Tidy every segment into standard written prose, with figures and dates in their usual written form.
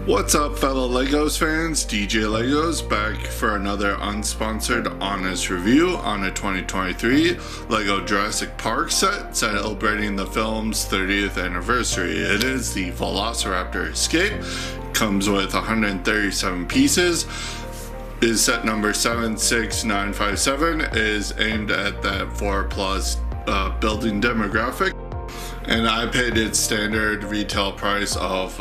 What's up, fellow Legos fans? DJ Legos back for another unsponsored honest review on a 2023 Lego Jurassic Park set celebrating the film's 30th anniversary. It is the Velociraptor Escape. Comes with 137 pieces. Is set number 76957. Is aimed at that 4+ building demographic. And I paid its standard retail price of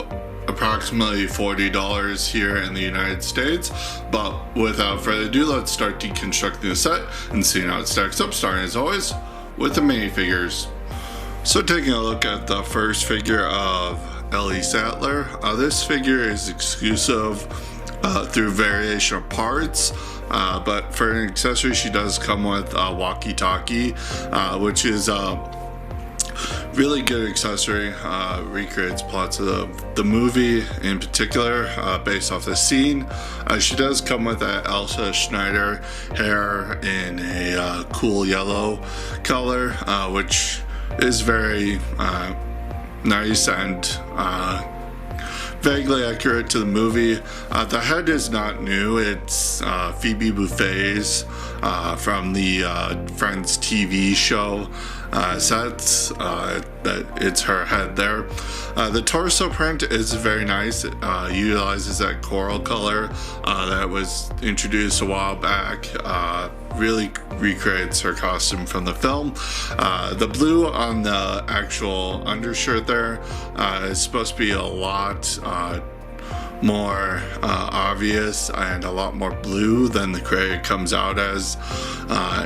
approximately $40 here in the United States. But without further ado, let's start deconstructing the set and seeing how it stacks up, starting as always with the minifigures. So taking a look at the first figure of Ellie Sattler, this figure is exclusive through variation of parts. But for an accessory, she does come with a walkie-talkie, which is really good accessory. Recreates plots of the movie in particular, based off the scene. She does come with that Elsa Schneider hair in a cool yellow color, which is very nice and vaguely accurate to the movie. The head is not new. It's Phoebe Buffay's from the Friends TV show sets. It's her head there. The torso print is very nice. It utilizes that coral color that was introduced a while back. Really recreates her costume from the film. The blue on the actual undershirt there is supposed to be a lot more obvious and a lot more blue than the gray it comes out as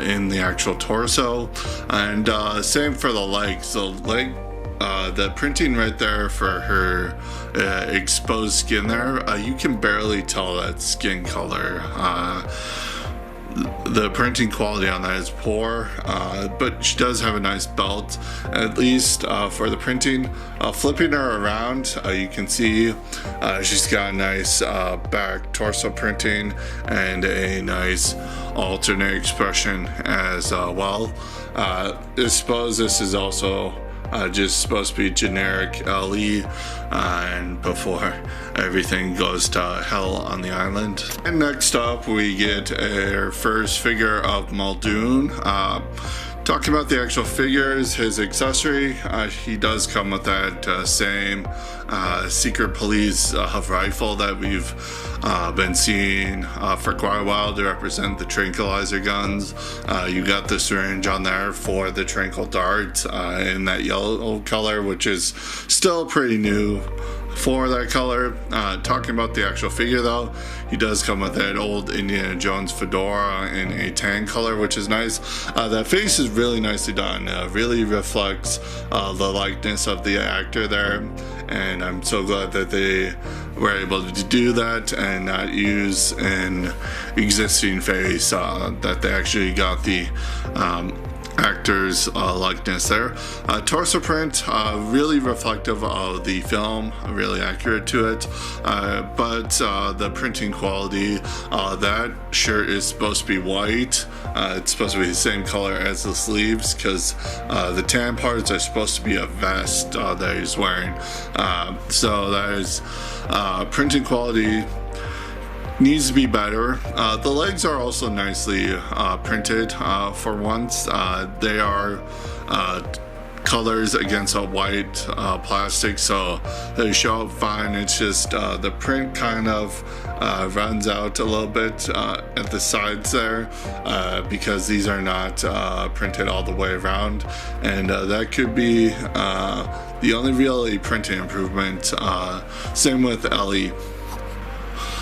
in the actual torso. And same for the legs. The printing right there for her exposed skin there, you can barely tell that skin color. The printing quality on that is poor, but she does have a nice belt, at least for the printing. Flipping her around, you can see she's got a nice back torso printing and a nice alternate expression as well. I suppose this is also just supposed to be generic Ellie, and before everything goes to hell on the island. And next up we get our first figure of Muldoon. Talking about the actual figures, his accessory, he does come with that same secret police rifle that we've been seeing for quite a while to represent the tranquilizer guns. You got the syringe on there for the tranquil dart in that yellow color, which is still pretty new for that color. Talking about the actual figure though, he does come with that old Indiana Jones fedora in a tan color, which is nice. That face is really nicely done. Really reflects the likeness of the actor there, and I'm so glad that they were able to do that and not use an existing face, that they actually got the actor's likeness there. Torso print, really reflective of the film, really accurate to it, but the printing quality, that shirt is supposed to be white. It's supposed to be the same color as the sleeves, because the tan parts are supposed to be a vest that he's wearing. So that is printing quality needs to be better. The legs are also nicely printed for once. They are colors against a white plastic, so they show up fine. It's just the print kind of runs out a little bit at the sides there, because these are not printed all the way around, and that could be the only really printing improvement. Same with Ellie.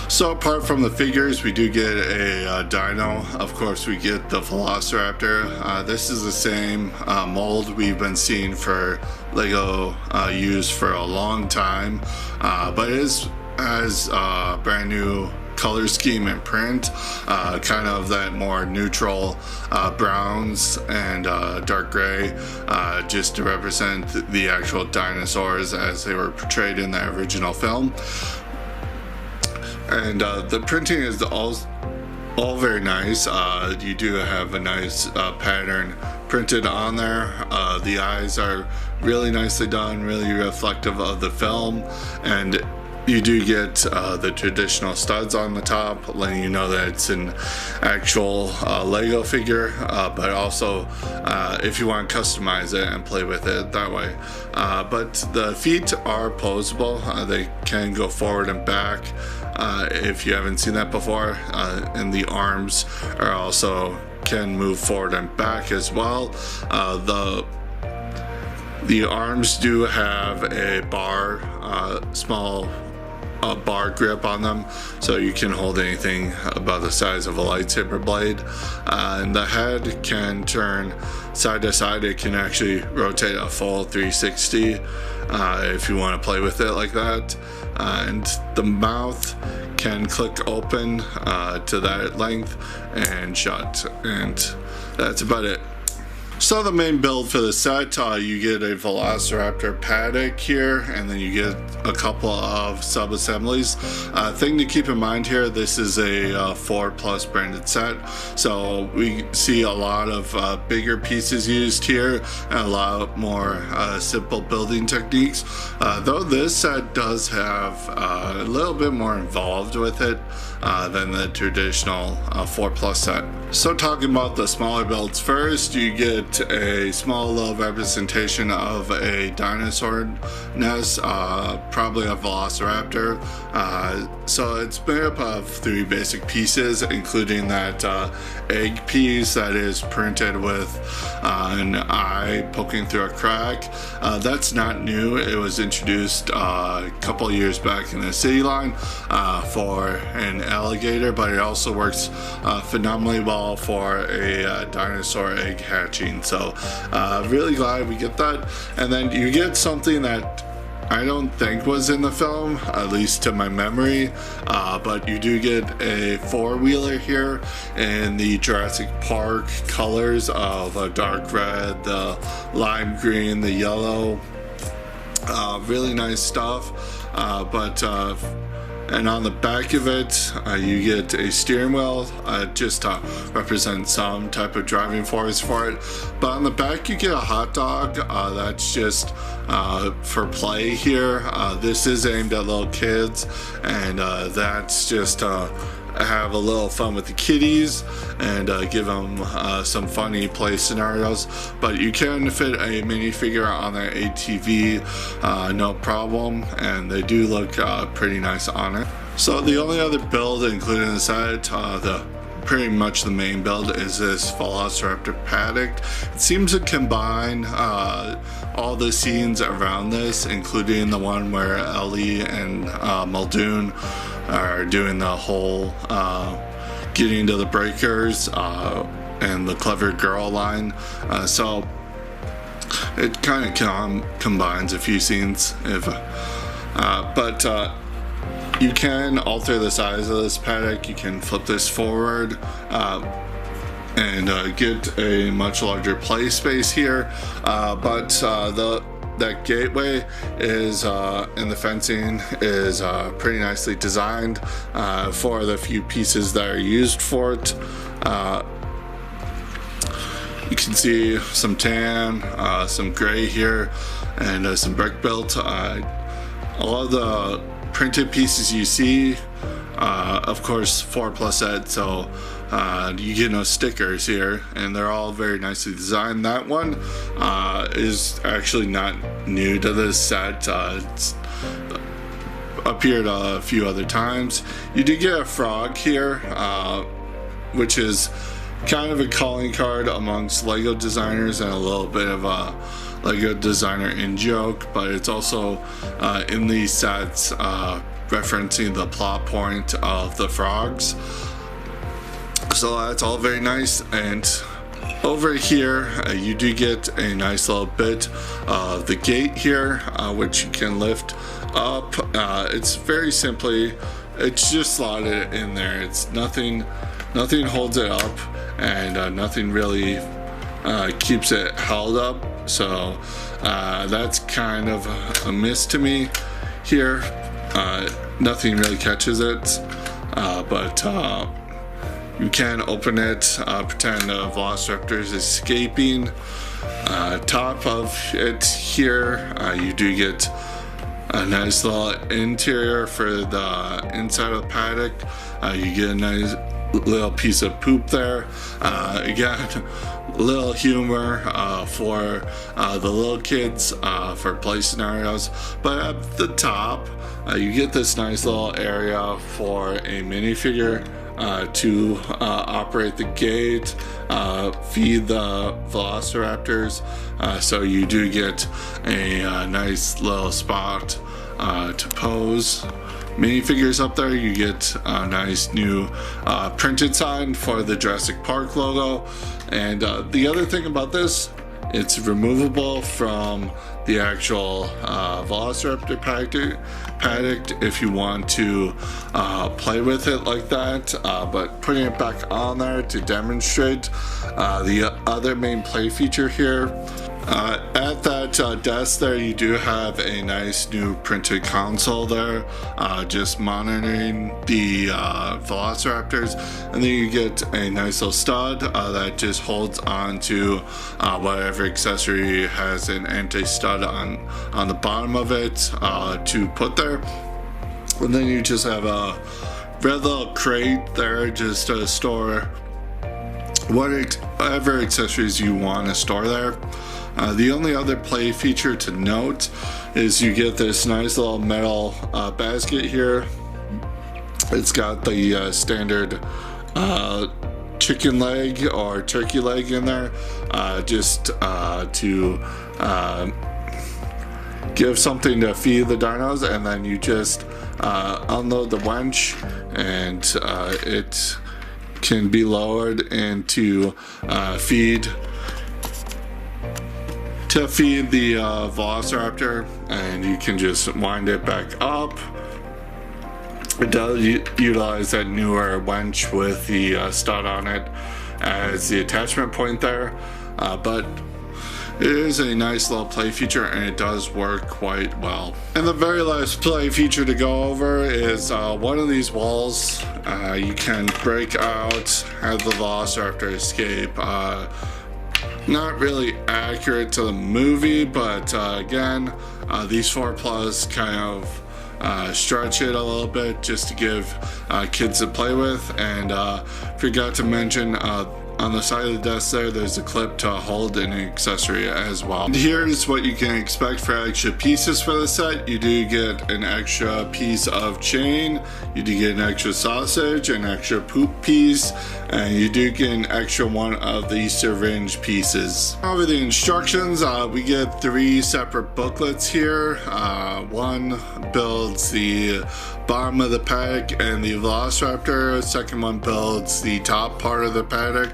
So apart from the figures, we do get a dino. Of course, we get the Velociraptor. This is the same mold we've been seeing for Lego use for a long time, but it has brand new color scheme and print, kind of that more neutral browns and dark gray, just to represent the actual dinosaurs as they were portrayed in the original film. And the printing is all very nice. You do have a nice pattern printed on there. The eyes are really nicely done, really reflective of the film, and you do get the traditional studs on the top, letting you know that it's an actual Lego figure, but also if you want to customize it and play with it that way. But the feet are posable. They can go forward and back if you haven't seen that before, and the arms are also can move forward and back as well. The arms do have a bar, small bar grip on them, so you can hold anything about the size of a lightsaber blade. And the head can turn side to side. It can actually rotate a full 360 if you want to play with it like that. And the mouth can click open to that length and shut, and that's about it. So the main build for the set, you get a Velociraptor paddock here, and then you get a couple of sub-assemblies. Thing to keep in mind here, this is a 4+ branded set, so we see a lot of bigger pieces used here and a lot more simple building techniques. Though this set does have a little bit more involved with it than the traditional 4+ set. So talking about the smaller builds first, you get a small little representation of a dinosaur nest, probably a Velociraptor. So it's made up of 3 basic pieces, including that egg piece that is printed with an eye poking through a crack. That's not new. It was introduced a couple years back in the city line for an alligator, but it also works phenomenally well for a dinosaur egg hatching. So really glad we get that. And then you get something that I don't think was in the film, at least to my memory, but you do get a 4-wheeler here in the Jurassic Park colors of a dark red, the lime green, the yellow. Really nice stuff. And on the back of it, you get a steering wheel just to represent some type of driving force for it. But on the back, you get a hot dog. That's just for play here. This is aimed at little kids, and that's just have a little fun with the kiddies and give them some funny play scenarios. But you can fit a minifigure on the ATV, no problem, and they do look pretty nice on it. So the only other build included in the set, pretty much the main build, is this Velociraptor paddock. It seems to combine all the scenes around this, including the one where Ellie and Muldoon are doing the whole getting to the breakers and the clever girl line. So it kind of combines a few scenes. But you can alter the size of this paddock. You can flip this forward and get a much larger play space here. That gateway is and the fencing is pretty nicely designed for the few pieces that are used for it. You can see some tan, some gray here, and some brick built. All of the printed pieces you see, of course, 4+ set, so you get no stickers here, and they're all very nicely designed. That one is actually not new to this set. It's appeared a few other times. You do get a frog here, which is kind of a calling card amongst Lego designers and a little bit of a Lego designer in joke, but it's also in these sets referencing the plot point of the frogs. So that's all very nice. And over here you do get a nice little bit of the gate here, which you can lift up. It's very simply, it's just slotted in there. It's nothing holds it up, and nothing really keeps it held up. So that's kind of a miss to me here. Nothing really catches it, but you can open it, pretend the Velociraptor is escaping. Top of it here, you do get A nice little interior for the inside of the paddock. You get a nice little piece of poop there. Again, little humor for the little kids for play scenarios. But at the top, you get this nice little area for a minifigure to operate the gate, feed the Velociraptors. So you do get a nice little spot to pose minifigures up there. You get a nice new printed sign for the Jurassic Park logo. And the other thing about this, it's removable from the actual Velociraptor paddock if you want to play with it like that, but putting it back on there to demonstrate the other main play feature here. At that desk there, you do have a nice new printed console there, just monitoring the Velociraptors, and then you get a nice little stud that just holds on to whatever accessory has an anti-stud on the bottom of it to put there. And then you just have a red little crate there just to store whatever accessories you want to store there. The only other play feature to note is you get this nice little metal basket here. It's got the standard chicken leg or turkey leg in there, just to give something to feed the dinos, and then you just unload the winch, and it can be lowered into feed the Velociraptor, and you can just wind it back up. It does utilize that newer winch with the stud on it as the attachment point there, but it is a nice little play feature, and it does work quite well. And the very last play feature to go over is one of these walls. You can break out, have the Velociraptor escape. Not really accurate to the movie, but again, these 4+ kind of stretch it a little bit just to give kids to play with. And forgot to mention on the side of the desk there's a clip to hold an accessory as well. And here's what you can expect for extra pieces for the set. You do get an extra piece of chain, you do get an extra sausage, an extra poop piece, and you do get an extra one of the syringe pieces. Over the instructions, we get 3 separate booklets here. One builds the bottom of the paddock and the Velociraptor. Second one builds the top part of the paddock,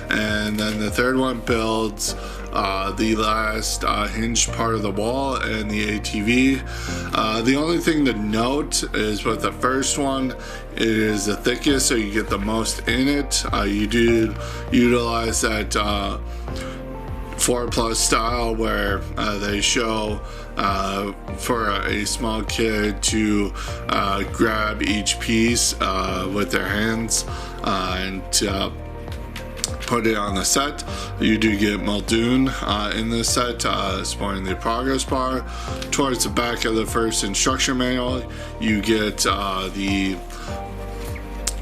and then the third one builds the last hinged part of the wall and the ATV. The only thing to note is with the first one, it is the thickest, so you get the most in it. You do utilize that 4+ style where they show for a small kid to grab each piece with their hands and put it on the set. You do get Muldoon in this set, sporting the progress bar. Towards the back of the first instruction manual, you get the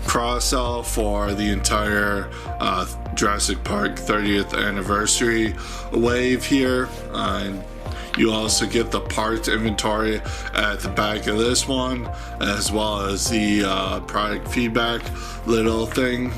cross-sell for the entire Jurassic Park 30th anniversary wave here. And you also get the parts inventory at the back of this one, as well as the product feedback little thing.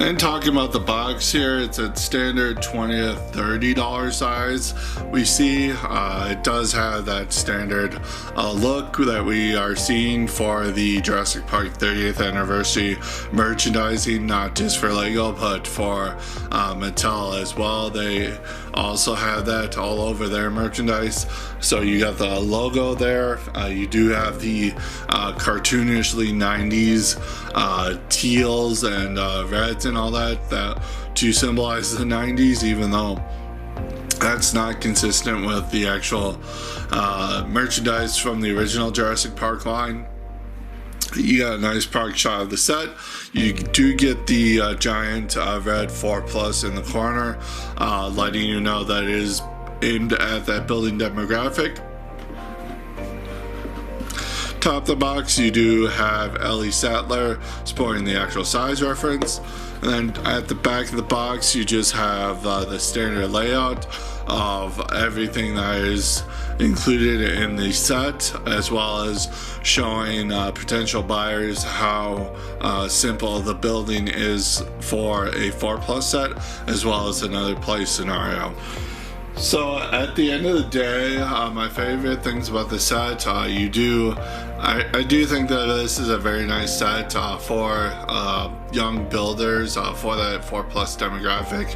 And talking about the box here, it's a standard $20 to $30 size. We see it does have that standard look that we are seeing for the Jurassic Park 30th anniversary merchandising, not just for Lego, but for Mattel as well. They also have that all over their merchandise. So you got the logo there. You do have the cartoonishly 90s teals and reds and all that to symbolize the 90s, even though that's not consistent with the actual merchandise from the original Jurassic Park line. You got a nice product shot of the set. You do get the giant red 4+ in the corner, letting you know that it is aimed at that building demographic. Top of the box, you do have Ellie Sattler sporting the actual size reference. And then at the back of the box, you just have the standard layout of everything that is included in the set, as well as showing potential buyers how simple the building is for a 4+ set, as well as another play scenario. So at the end of the day, my favorite things about the set, I do think that this is a very nice set for young builders, for that 4+ demographic.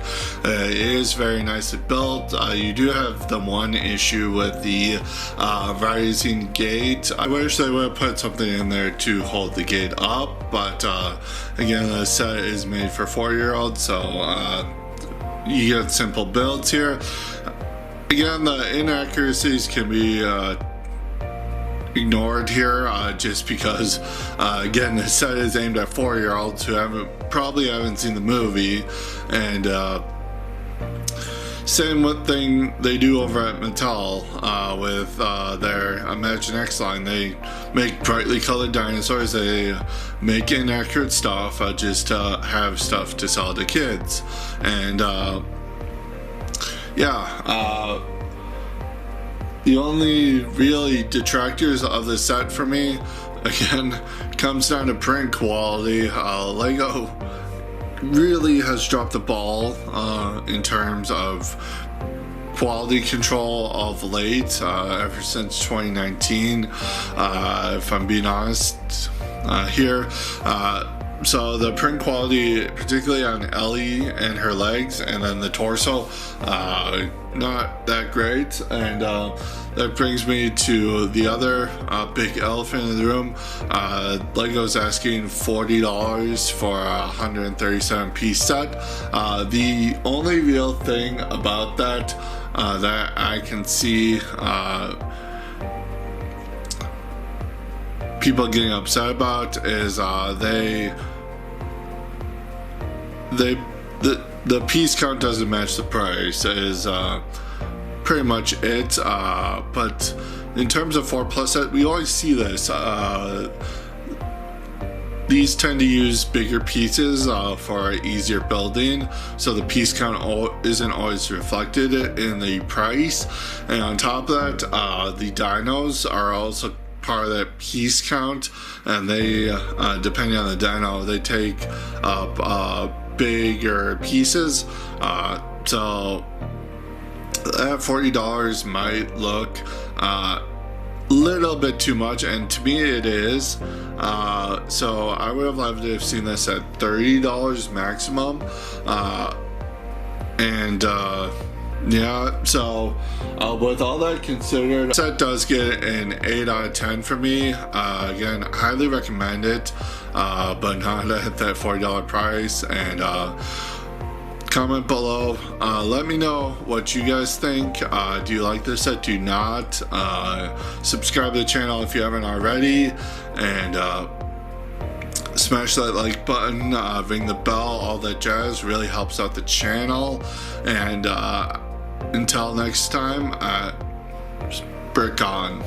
It is very nicely built. You do have the one issue with the rising gate. I wish they would have put something in there to hold the gate up, but again, the set is made for 4-year-olds, so you get simple builds here. Again, the inaccuracies can be ignored here, just because again, the set is aimed at 4-year-olds who probably haven't seen the movie, and same thing they do over at Mattel with their Imagine X line. They make brightly colored dinosaurs. They make inaccurate stuff just to have stuff to sell to kids, and the only really detractors of the set for me, again, comes down to print quality. Lego really has dropped the ball in terms of quality control of late, ever since 2019, if I'm being honest here. So the print quality, particularly on Ellie and her legs, and then the torso, not that great. And that brings me to the other big elephant in the room. Lego's asking $40 for a 137-piece set. The only real thing about that that I can see people getting upset about is the piece count doesn't match the price, is pretty much it. But in terms of 4+ set, we always see this. These tend to use bigger pieces for easier building, so the piece count isn't always reflected in the price. And on top of that, the dinos are also part of that piece count, and they, depending on the dino, they take up bigger pieces. So that $40 might look little bit too much, and to me it is. So I would have loved to have seen this at $30 maximum. Yeah, so with all that considered, the set does get an 8 out of 10 for me. Again, highly recommend it, but not at that $40 price. And comment below, let me know what you guys think. Do you like this set? Do you not? Subscribe to the channel if you haven't already, and smash that like button, ring the bell, all that jazz really helps out the channel. And until next time, brick on.